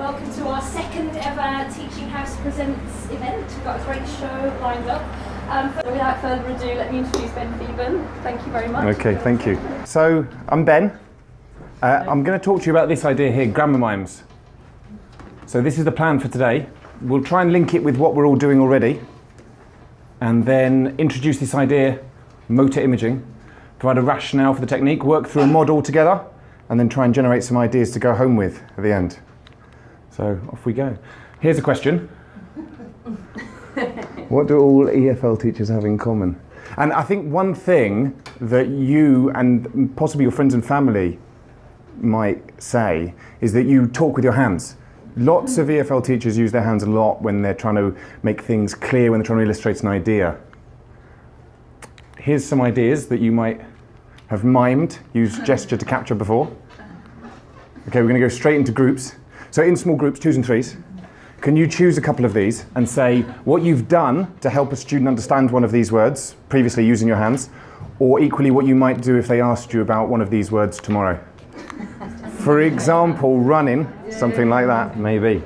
Welcome to our second ever Teaching House Presents event. We've got a great show lined up. Without further ado, let me introduce Ben Feben. Thank you very much. Okay, thank you. So, I'm Ben. I'm going to talk to you about this idea here, grammar mimes. So this is the plan for today. We'll try and link it with what we're all doing already, and then introduce this idea, motor imaging, provide a rationale for the technique, work through a model together, and then try and generate some ideas to go home with at the end. So off we go. Here's a question. What do all EFL teachers have in common? And I think one thing that you and possibly your friends and family might say is that you talk with your hands. Lots of EFL teachers use their hands a lot when they're trying to make things clear, when they're trying to illustrate an idea. Here's some ideas that you might have mimed, used gesture to capture before. Okay, we're going to go straight into groups. So in small groups, 2s and 3s, can you choose a couple of these and say what you've done to help a student understand one of these words, previously using your hands, or equally what you might do if they asked you about one of these words tomorrow? For example, running, something like that, maybe.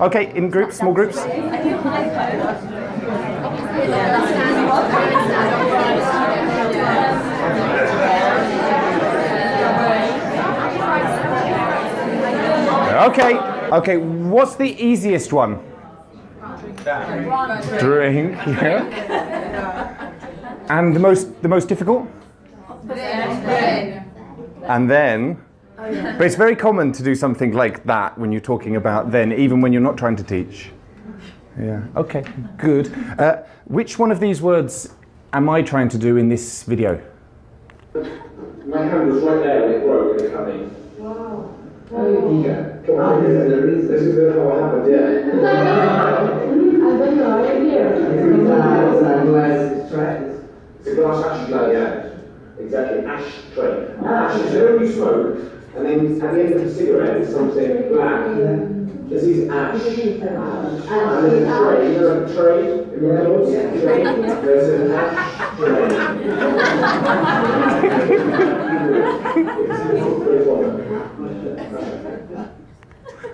Okay, in groups, small groups. Okay, what's the easiest one? Drink, yeah. And the most difficult? And then? But it's very common to do something like that when you're talking about then, even when you're not trying to teach. Yeah, okay, good. Which one of these words am I trying to do in this video? My hand was right there when it broke and it cut me. Wow. Oh, yeah. Come on, this is how it happened, yeah. I don't know, I can hear. It's a glass ashtray, yeah. Exactly, ashtray. Ash is when you smoke, and then at the end of the cigarette, it's something black. This is ash. And there's a tray, you know, a tray in McDonald's? There's an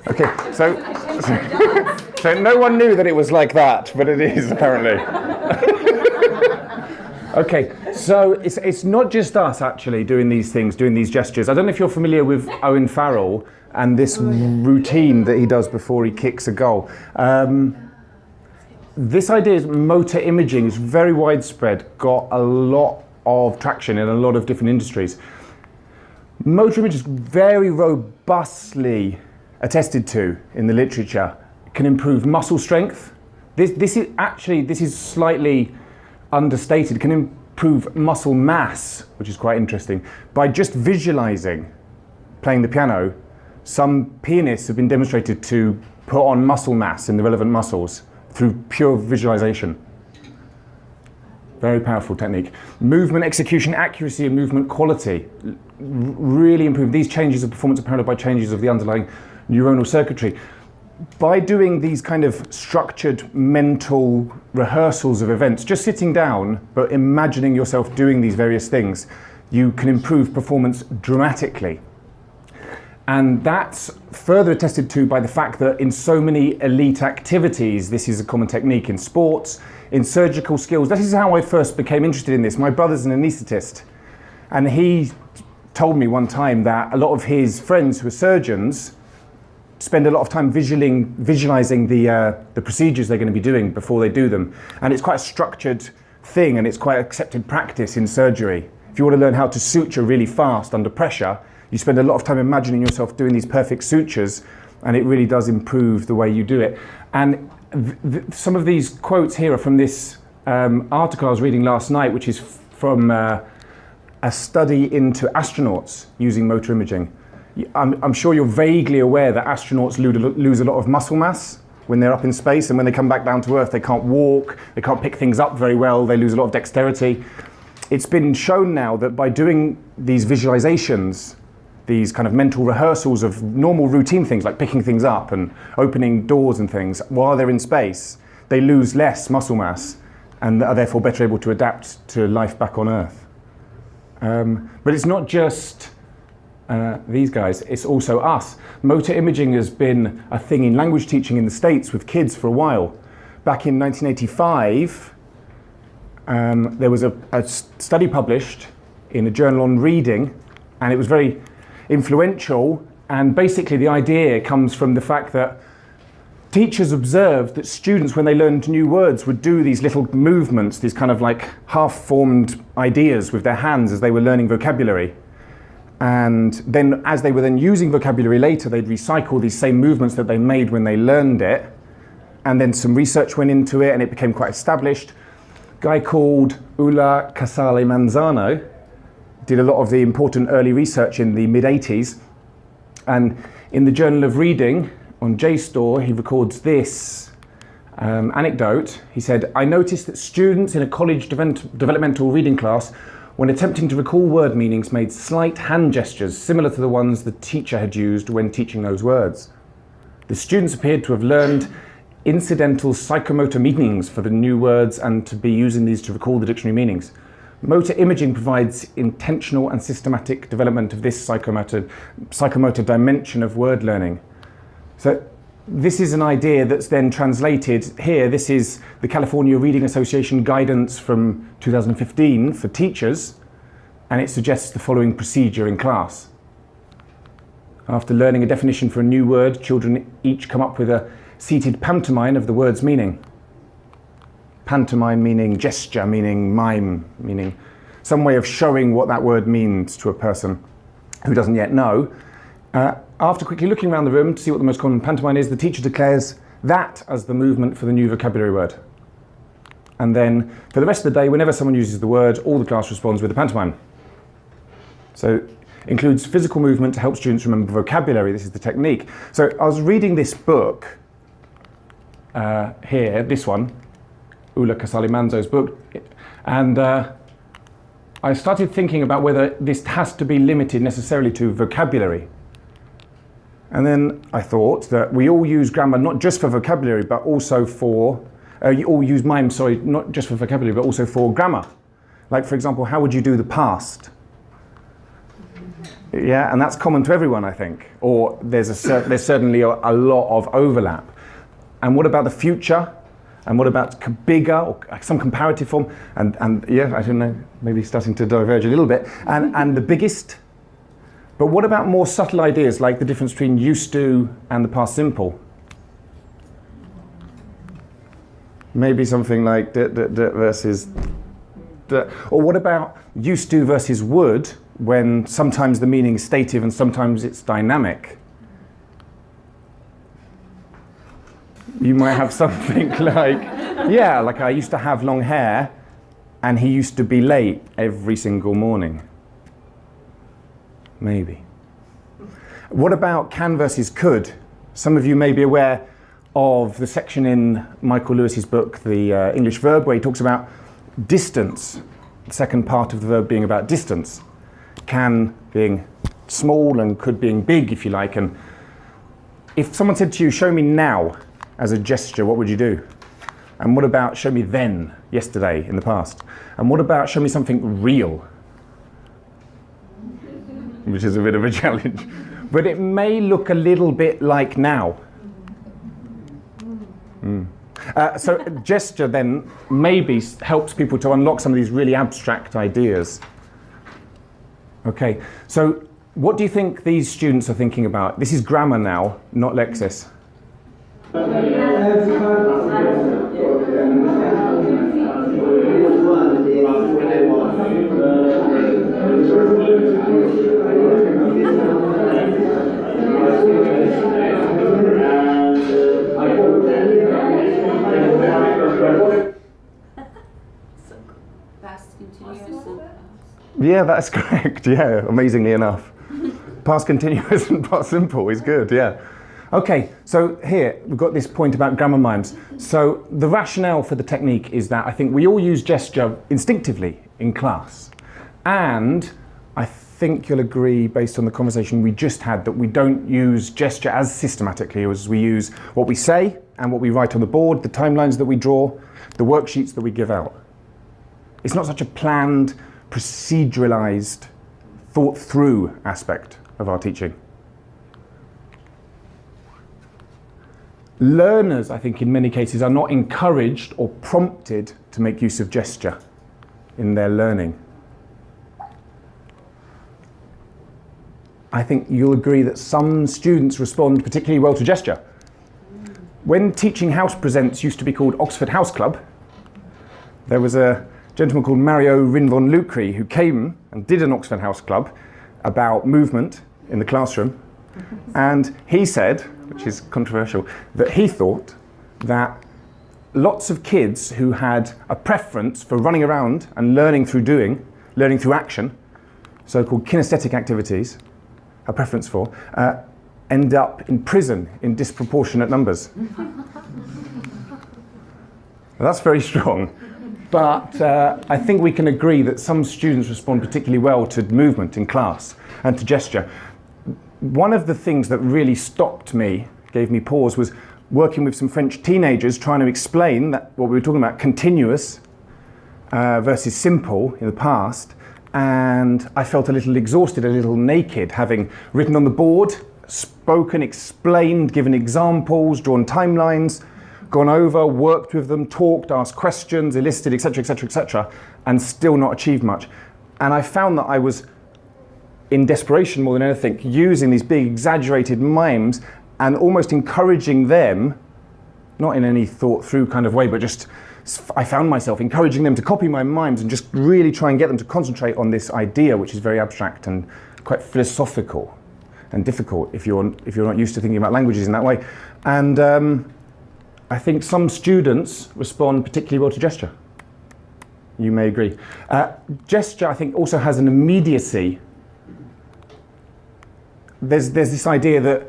Okay, so no one knew that it was like that, but it is apparently. Okay, so it's not just us actually doing these things, doing these gestures. I don't know if you're familiar with Owen Farrell and this routine that he does before he kicks a goal. This idea is motor imaging is very widespread, got a lot of traction in a lot of different industries. Motor image is very robustly attested to in the literature. It can improve muscle strength. This is slightly understated. It can improve muscle mass, which is quite interesting. By just visualizing playing the piano, some pianists have been demonstrated to put on muscle mass in the relevant muscles through pure visualization. Very powerful technique. Movement execution accuracy and movement quality really improve. These changes of performance are paralleled by changes of the underlying neuronal circuitry. By doing these kind of structured mental rehearsals of events, just sitting down but imagining yourself doing these various things, you can improve performance dramatically. And that's further attested to by the fact that in so many elite activities, this is a common technique in sports, in surgical skills. This is how I first became interested in this. My brother's an anaesthetist, and he told me one time that a lot of his friends who are surgeons spend a lot of time visualizing the procedures they're going to be doing before they do them. And it's quite a structured thing, and it's quite accepted practice in surgery. If you want to learn how to suture really fast under pressure, you spend a lot of time imagining yourself doing these perfect sutures, and it really does improve the way you do it. And some of these quotes here are from this article I was reading last night, which is from a study into astronauts using motor imaging. I'm sure you're vaguely aware that astronauts lose a lot of muscle mass when they're up in space, and when they come back down to Earth, they can't walk, they can't pick things up very well, they lose a lot of dexterity. It's been shown now that by doing these visualizations, these kind of mental rehearsals of normal routine things like picking things up and opening doors and things while they're in space, they lose less muscle mass and are therefore better able to adapt to life back on Earth. But it's not just these guys, it's also us. Motor imaging has been a thing in language teaching in the States with kids for a while. Back in 1985, there was a study published in a journal on reading, and it was very influential. And basically the idea comes from the fact that teachers observed that students, when they learned new words, would do these little movements, these kind of like half-formed ideas with their hands as they were learning vocabulary. And then as they were then using vocabulary later, they'd recycle these same movements that they made when they learned it. And then some research went into it and it became quite established. A guy called Ulla Casale Manzano did a lot of the important early research in the mid-80s. And in the Journal of Reading, on JSTOR, he records this anecdote. He said, "I noticed that students in a college developmental reading class, when attempting to recall word meanings, made slight hand gestures similar to the ones the teacher had used when teaching those words. The students appeared to have learned incidental psychomotor meanings for the new words and to be using these to recall the dictionary meanings. Motor imaging provides intentional and systematic development of this psychomotor dimension of word learning." So this is an idea that's then translated here. This is the California Reading Association guidance from 2015 for teachers, and it suggests the following procedure in class. After learning a definition for a new word, children each come up with a seated pantomime of the word's meaning. Pantomime meaning gesture, meaning mime, meaning some way of showing what that word means to a person who doesn't yet know. After quickly looking around the room to see what the most common pantomime is, the teacher declares that as the movement for the new vocabulary word. And then for the rest of the day, whenever someone uses the word, all the class responds with a pantomime. So it includes physical movement to help students remember vocabulary. This is the technique. So I was reading this book here, this one, Ulla Casale Manzo's book, and I started thinking about whether this has to be limited necessarily to vocabulary. And then I thought that we all use grammar not just for vocabulary, but also for, you all use mimes, sorry, not just for vocabulary, but also for grammar. Like, for example, how would you do the past? Yeah, and that's common to everyone, I think. Or there's certainly a lot of overlap. And what about the future? And what about bigger, or some comparative form? And yeah, I don't know, maybe starting to diverge a little bit. And the biggest. But what about more subtle ideas like the difference between used to and the past simple? Maybe something like versus. Or what about used to versus would, when sometimes the meaning is stative and sometimes it's dynamic? You might have something like, yeah, like I used to have long hair and he used to be late every single morning. Maybe. What about can versus could? Some of you may be aware of the section in Michael Lewis's book, The English Verb, where he talks about distance, the second part of the verb being about distance. Can being small and could being big, if you like. And if someone said to you, show me now, as a gesture, what would you do? And what about show me then, yesterday, in the past? And what about show me something real? Which is a bit of a challenge. But it may look a little bit like now. So gesture then maybe helps people to unlock some of these really abstract ideas. Okay, so what do you think these students are thinking about? This is grammar now, not Lexis. Past continuous and past. Yeah, that's correct. Yeah, amazingly enough. Past continuous and past simple is good, yeah. Okay, so here we've got this point about grammar mimes. So the rationale for the technique is that I think we all use gesture instinctively in class. And I think you'll agree, based on the conversation we just had, that we don't use gesture as systematically as we use what we say and what we write on the board, the timelines that we draw, the worksheets that we give out. It's not such a planned, proceduralized, thought through aspect of our teaching. Learners, I think, in many cases are not encouraged or prompted to make use of gesture in their learning. I think you'll agree that some students respond particularly well to gesture. When teaching house presents used to be called Oxford House Club, there was a gentleman called Mario Rinvon Lucri who came and did an Oxford House Club about movement in the classroom, and he said, which is controversial, that he thought that lots of kids who had a preference for running around and learning through doing, learning through action, so-called kinesthetic activities, a preference for, end up in prison in disproportionate numbers. That's very strong. But I think we can agree that some students respond particularly well to movement in class and to gesture. One of the things that really stopped me, gave me pause, was working with some French teenagers trying to explain that what we were talking about, continuous versus simple in the past, and I felt a little exhausted, a little naked, having written on the board, spoken, explained, given examples, drawn timelines, gone over, worked with them, talked, asked questions, elicited, etc., etc., etc., and still not achieved much. And I found that I was, in desperation more than anything, using these big exaggerated mimes and almost encouraging them, not in any thought through kind of way, but just I found myself encouraging them to copy my mimes and just really try and get them to concentrate on this idea, which is very abstract and quite philosophical and difficult if you're not used to thinking about languages in that way. And I think some students respond particularly well to gesture. You may agree. Gesture, I think, also has an immediacy. There's this idea that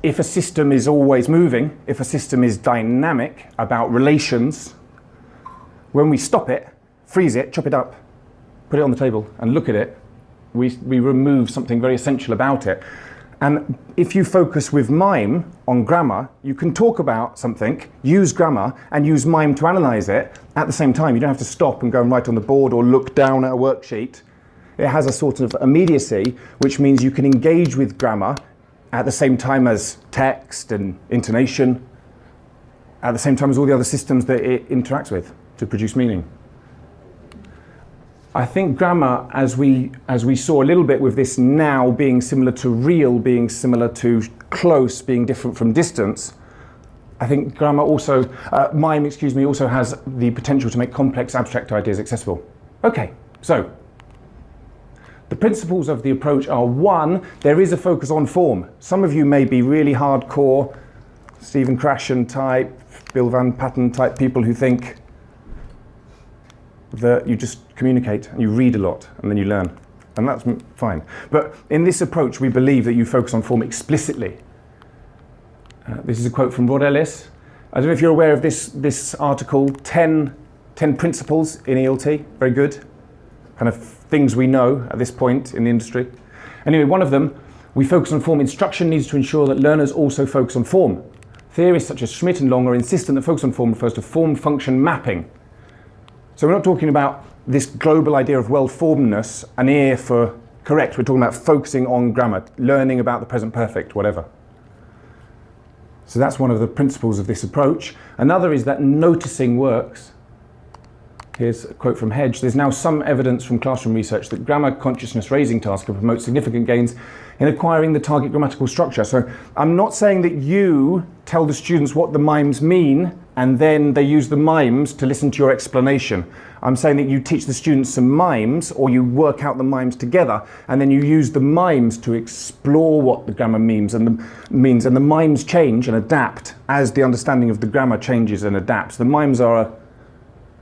if a system is always moving, if a system is dynamic about relations, when we stop it, freeze it, chop it up, put it on the table and look at it, we remove something very essential about it. And if you focus with mime on grammar, you can talk about something, use grammar, and use mime to analyse it at the same time. You don't have to stop and go and write on the board or look down at a worksheet. It has a sort of immediacy, which means you can engage with grammar at the same time as text and intonation, at the same time as all the other systems that it interacts with to produce meaning. I think grammar, as we saw a little bit with this now being similar to real, being similar to close, being different from distance, I think grammar also, mime, also has the potential to make complex abstract ideas accessible. Okay, so the principles of the approach are: one, there is a focus on form. Some of you may be really hardcore, Stephen Krashen type, Bill Van Patten type people who think that you just communicate and you read a lot and then you learn, and that's fine. But in this approach, we believe that you focus on form explicitly. This is a quote from Rod Ellis. I don't know if you're aware of this article, 10 principles in ELT, very good, kind of things we know at this point in the industry. Anyway, one of them, we focus on form. Instruction needs to ensure that learners also focus on form. Theorists such as Schmidt and Long are insistent that focus on form refers to form-function mapping. So we're not talking about this global idea of well-formedness, an ear for correct. We're talking about focusing on grammar, learning about the present perfect, whatever. So that's one of the principles of this approach. Another is that noticing works. Here's a quote from Hedge. There's now some evidence from classroom research that grammar consciousness raising tasks can promote significant gains in acquiring the target grammatical structure. So I'm not saying that you tell the students what the mimes mean and then they use the mimes to listen to your explanation. I'm saying that you teach the students some mimes, or you work out the mimes together, and then you use the mimes to explore what the grammar means, and the mimes change and adapt as the understanding of the grammar changes and adapts. The mimes are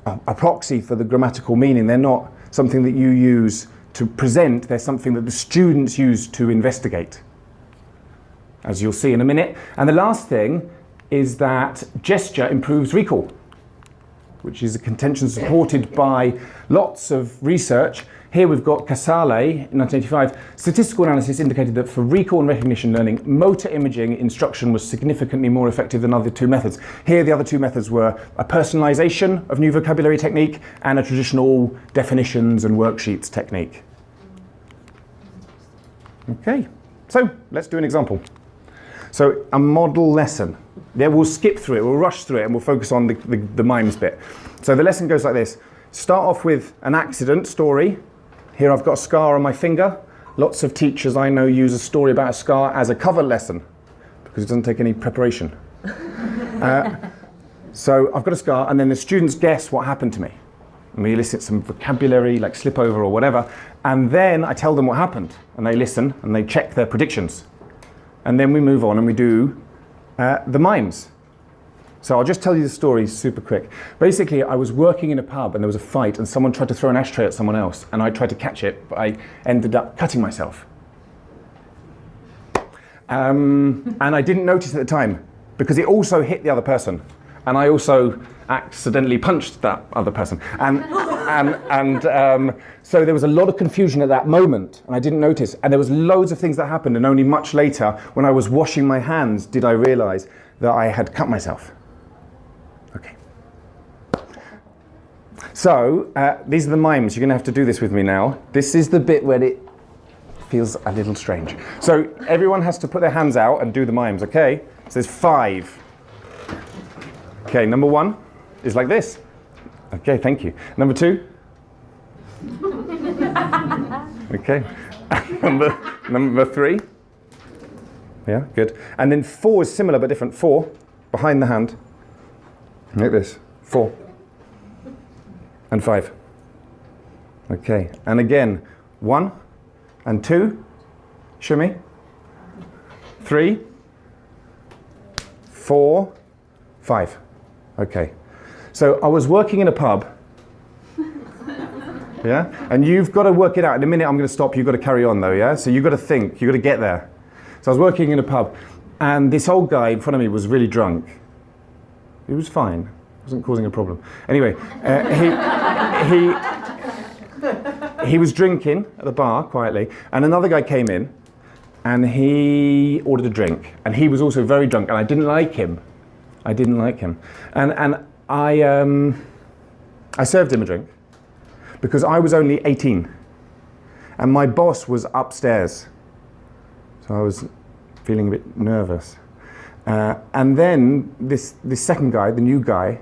a proxy for the grammatical meaning. They're not something that you use to present, they're something that the students use to investigate, as you'll see in a minute. And the last thing is that gesture improves recall, which is a contention supported by lots of research. Here we've got Casale in 1985. Statistical analysis indicated that for recall and recognition learning, motor imaging instruction was significantly more effective than other two methods. Here the other two methods were a personalization of new vocabulary technique and a traditional definitions and worksheets technique. Okay, So let's do an example. So a model lesson. Yeah, we'll skip through it, we'll rush through it, and we'll focus on the Mimes bit. So the lesson goes like this. Start off with an accident story. Here I've got a scar on my finger. Lots of teachers I know use a story about a scar as a cover lesson because it doesn't take any preparation. So I've got a scar, and then the students guess what happened to me. And we elicit some vocabulary like slip over or whatever, and then I tell them what happened, and they listen and they check their predictions. And then we move on and we do the Mimes. So I'll just tell you the story super quick. Basically, I was working in a pub and there was a fight and someone tried to throw an ashtray at someone else, and I tried to catch it, but I ended up cutting myself. And I didn't notice at the time because it also hit the other person, and I also accidentally punched that other person. So there was a lot of confusion at that moment, and I didn't notice. And there was loads of things that happened, and only much later, when I was washing my hands, did I realize that I had cut myself. Okay. So these are the Mimes. You're going to have to do this with me now. This is the bit where it feels a little strange. So everyone has to put their hands out and do the Mimes, okay? So there's 5. Okay, number 1 is like this. Okay, thank you. Number 2. Okay. Number 3. Yeah, good. And then 4 is similar but different. 4, behind the hand. Like this. 4. And 5. Okay. And again, 1 and 2. Show me. 3. 4. 5. Okay. So I was working in a pub. Yeah? And you've got to work it out. In a minute I'm going to stop. You've got to carry on though, yeah? So you've got to think. You've got to get there. So I was working in a pub, and this old guy in front of me was really drunk. He was fine. Wasn't causing a problem. Anyway, he was drinking at the bar quietly, and another guy came in, and he ordered a drink, and he was also very drunk, and I didn't like him. And I served him a drink because I was only 18, and my boss was upstairs. So I was feeling a bit nervous. And then this second guy, the new guy,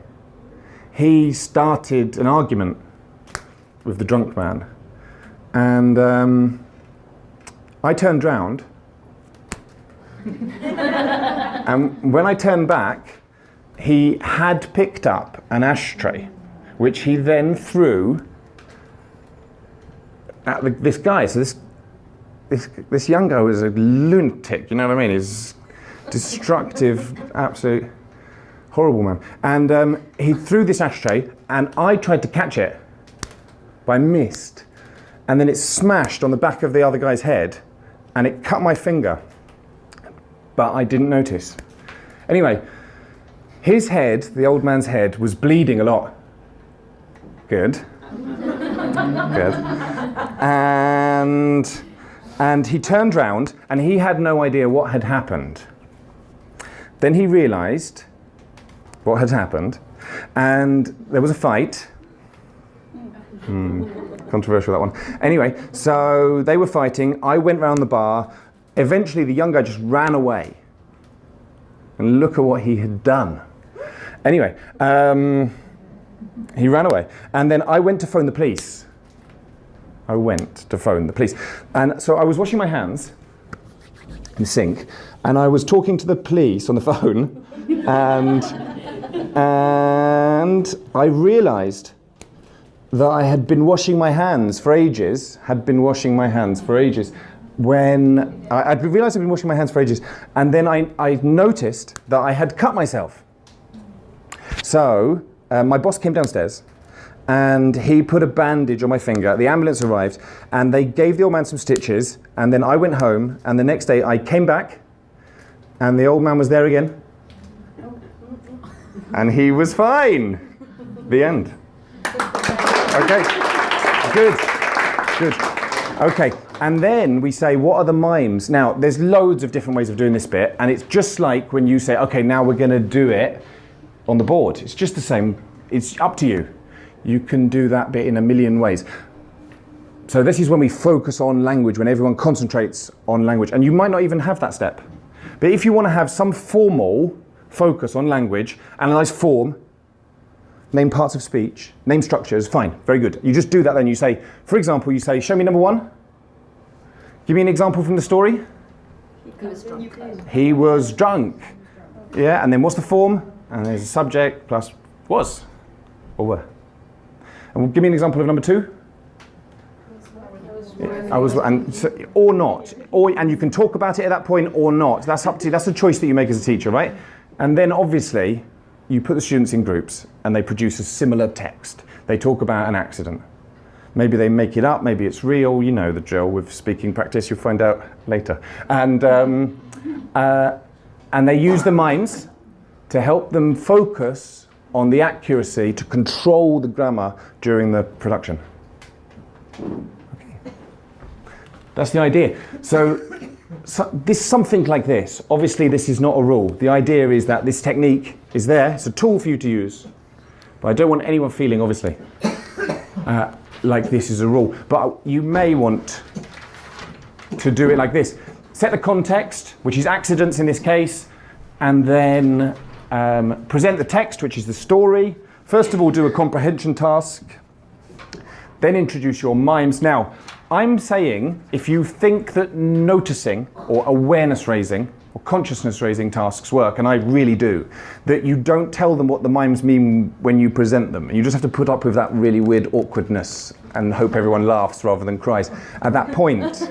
he started an argument with the drunk man. And I turned round. And when I turned back, he had picked up an ashtray, which he then threw at this guy. So this young guy was a lunatic, you know what I mean? He's destructive, absolute horrible man. And he threw this ashtray, and I tried to catch it, but I missed. And then it smashed on the back of the other guy's head, and it cut my finger, but I didn't notice. Anyway, his head, the old man's head, was bleeding a lot. Good. Good. And he turned round, and he had no idea what had happened. Then he realised what had happened, and there was a fight. Controversial, that one. Anyway, so they were fighting. I went round the bar. Eventually, the young guy just ran away. And look at what he had done. Anyway, he ran away. And then I went to phone the police. And so I was washing my hands in the sink, and I was talking to the police on the phone, and I realised that I had been washing my hands for ages, when I realised I'd been washing my hands for ages, and then I noticed that I had cut myself. So my boss came downstairs, and he put a bandage on my finger. The ambulance arrived, and they gave the old man some stitches, and then I went home, and the next day I came back, and the old man was there again, and he was fine. The end. Okay, good. Okay, and then we say, what are the Mimes? Now, there's loads of different ways of doing this bit, and it's just like when you say, okay, now we're going to do it on the board. It's just the same. It's up to you. You can do that bit in a million ways. So this is when we focus on language, when everyone concentrates on language. And you might not even have that step. But if you want to have some formal focus on language, analyze form, name parts of speech, name structures, fine, very good. You just do that then. You say, for example, you say, show me number one. Give me an example from the story. He was drunk. He was drunk. Yeah, and then what's the form? And there's a subject plus was or were. And give me an example of number two. I was, and so, or not, and you can talk about it at that point or not. That's up to you. That's a choice that you make as a teacher, right? And then obviously, you put the students in groups and they produce a similar text. They talk about an accident. Maybe they make it up, maybe it's real. You know the drill with speaking practice. You'll find out later. And they use the mimes to help them focus on the accuracy to control the grammar during the production. That's the idea. So this something like this. Obviously, this is not a rule. The idea is that this technique is there. It's a tool for you to use. But I don't want anyone feeling, obviously, like this is a rule. But you may want to do it like this. Set the context, which is accidents in this case, and then present the text, which is the story. First of all, do a comprehension task. Then introduce your mimes. Now, I'm saying if you think that noticing or awareness raising or consciousness raising tasks work, and I really do, that you don't tell them what the mimes mean when you present them. You just have to put up with that really weird awkwardness and hope everyone laughs rather than cries at that point.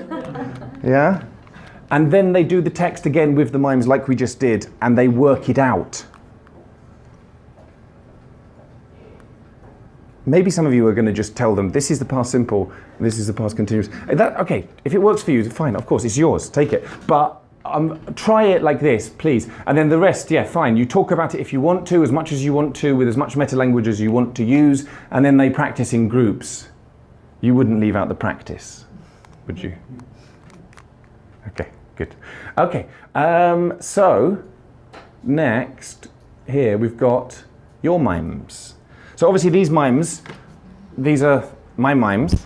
Yeah? And then they do the text again with the mimes like we just did, and they work it out. Maybe some of you are going to just tell them, this is the past simple, this is the past continuous. Okay, if it works for you, fine, of course, it's yours, take it. But try it like this, please. And then the rest, yeah, fine. You talk about it if you want to, as much as you want to, with as much meta-language as you want to use, and then they practice in groups. You wouldn't leave out the practice, would you? Okay, good. Okay, so next, here we've got your mimes. So obviously these mimes, these are my mimes.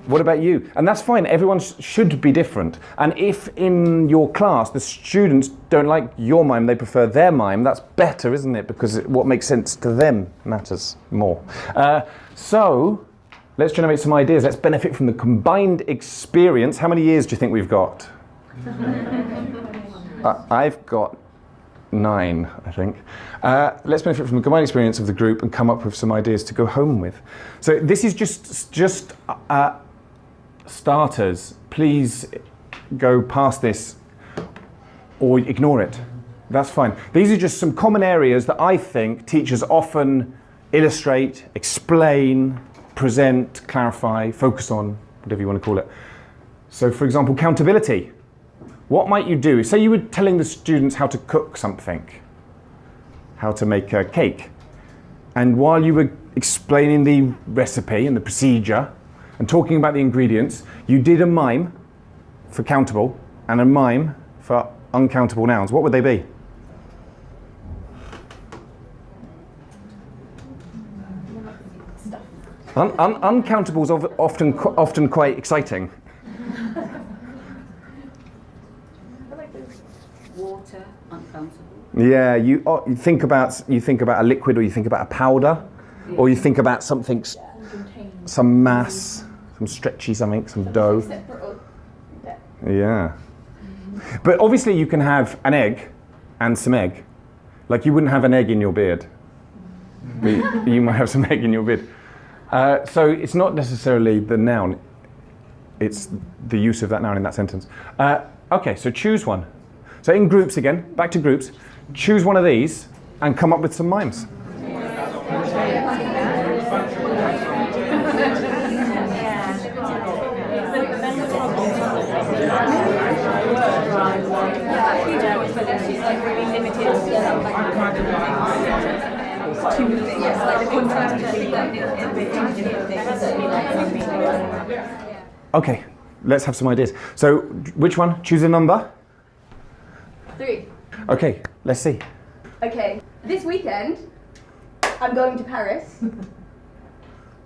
What about you? And that's fine, everyone should be different. And if in your class the students don't like your mime, they prefer their mime, that's better, isn't it? Because what makes sense to them matters more. So let's generate some ideas. Let's benefit from the combined experience. How many years do you think we've got? I've got 9, I think. Let's benefit from the combined experience of the group and come up with some ideas to go home with. So this is just starters. Please go past this or ignore it. That's fine. These are just some common areas that I think teachers often illustrate, explain, present, clarify, focus on, whatever you want to call it. So for example, accountability. What might you do? Say you were telling the students how to cook something, how to make a cake. And while you were explaining the recipe and the procedure and talking about the ingredients, you did a mime for countable and a mime for uncountable nouns. What would they be? Uncountable is often quite exciting. Water, uncountable. Yeah, you think about a liquid, or you think about a powder, or you think about something, some mass, some stretchy something, some dough. Yeah. But obviously you can have an egg and some egg. Like you wouldn't have an egg in your beard. But you might have some egg in your beard. So it's not necessarily the noun, it's the use of that noun in that sentence. Okay, so choose one. So in groups again, back to groups, choose one of these and come up with some mimes. Okay, let's have some ideas. So which one? Choose a number. 3. Okay, let's see. Okay, this weekend I'm going to Paris.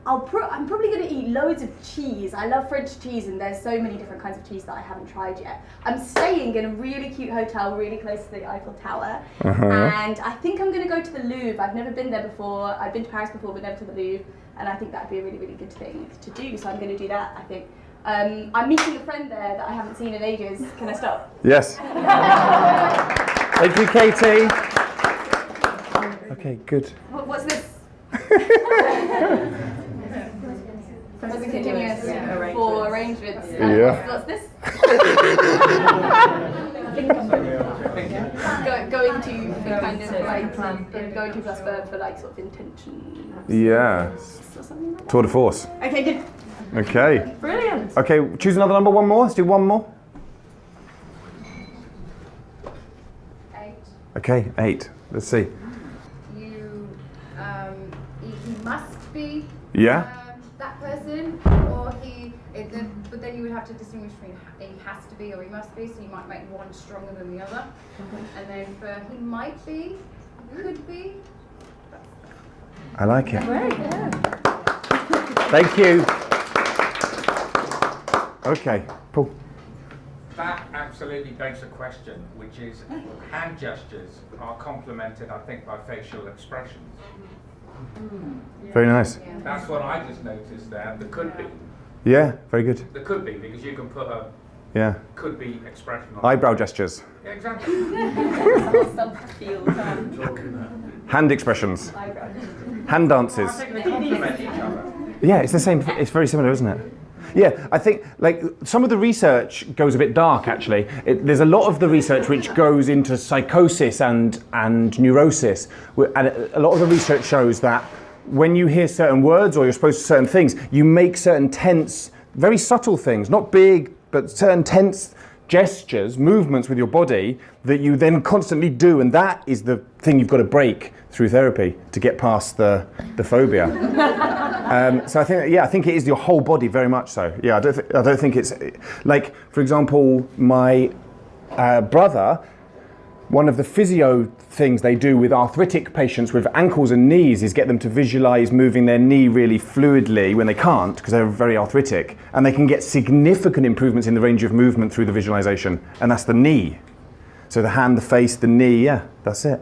I'm probably going to eat loads of cheese. I love French cheese, and there's so many different kinds of cheese that I haven't tried yet. I'm staying in a really cute hotel really close to the Eiffel Tower, and I think I'm going to go to the Louvre. I've never been there before. I've been to Paris before, but never to the Louvre, and I think that'd be a really, really good thing to do, so I'm going to do that, I think. I'm meeting a friend there that I haven't seen in ages. Can I stop? Yes. Thank you, Katie. Okay, good. What's this? Present continuous for arrangements. Yeah. What's this? Going to for kind of like going to plus verb for like sort of intention. Yeah. Or something like that. Tour de force. Okay, good. Okay. Brilliant. Okay, choose another number, one more. Let's do one more. 8. Okay, 8. Let's see. You, he must be Yeah? that person, or but then you would have to distinguish between he has to be or he must be, so you might make one stronger than the other. And then for he might be, could be. I like it. Thank you. Okay, Paul. That absolutely begs a question, which is hand gestures are complemented, I think, by facial expressions. Very nice. That's what I just noticed there. The could be. Yeah, very good. The could be, because you can put a Yeah. could be expression on Eyebrow gestures. Yeah, exactly. Hand expressions. Hand dances. I think they complement each other. Yeah, it's the same. It's very similar, isn't it? Yeah, I think like some of the research goes a bit dark actually. There's a lot of the research which goes into psychosis and neurosis, and a lot of the research shows that when you hear certain words or you're supposed to certain things, you make certain tense, very subtle things, not big, but certain tense gestures, movements with your body that you then constantly do, and that is the thing you've got to break through therapy to get past the phobia. So I think it is your whole body very much so. Yeah, I don't think it's like, for example, my brother. One of the physio things they do with arthritic patients with ankles and knees is get them to visualize moving their knee really fluidly when they can't because they're very arthritic, and they can get significant improvements in the range of movement through the visualization, and that's the knee. So the hand, the face, the knee, yeah, that's it.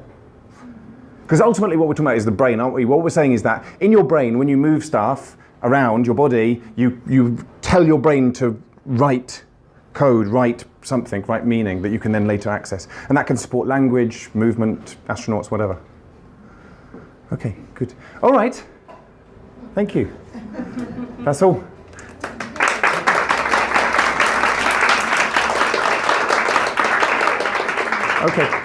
Because ultimately what we're talking about is the brain, aren't we? What we're saying is that in your brain, when you move stuff around your body, you tell your brain to write code, write something, write meaning that you can then later access. And that can support language, movement, astronauts, whatever. Okay, good. All right. Thank you. That's all. Okay.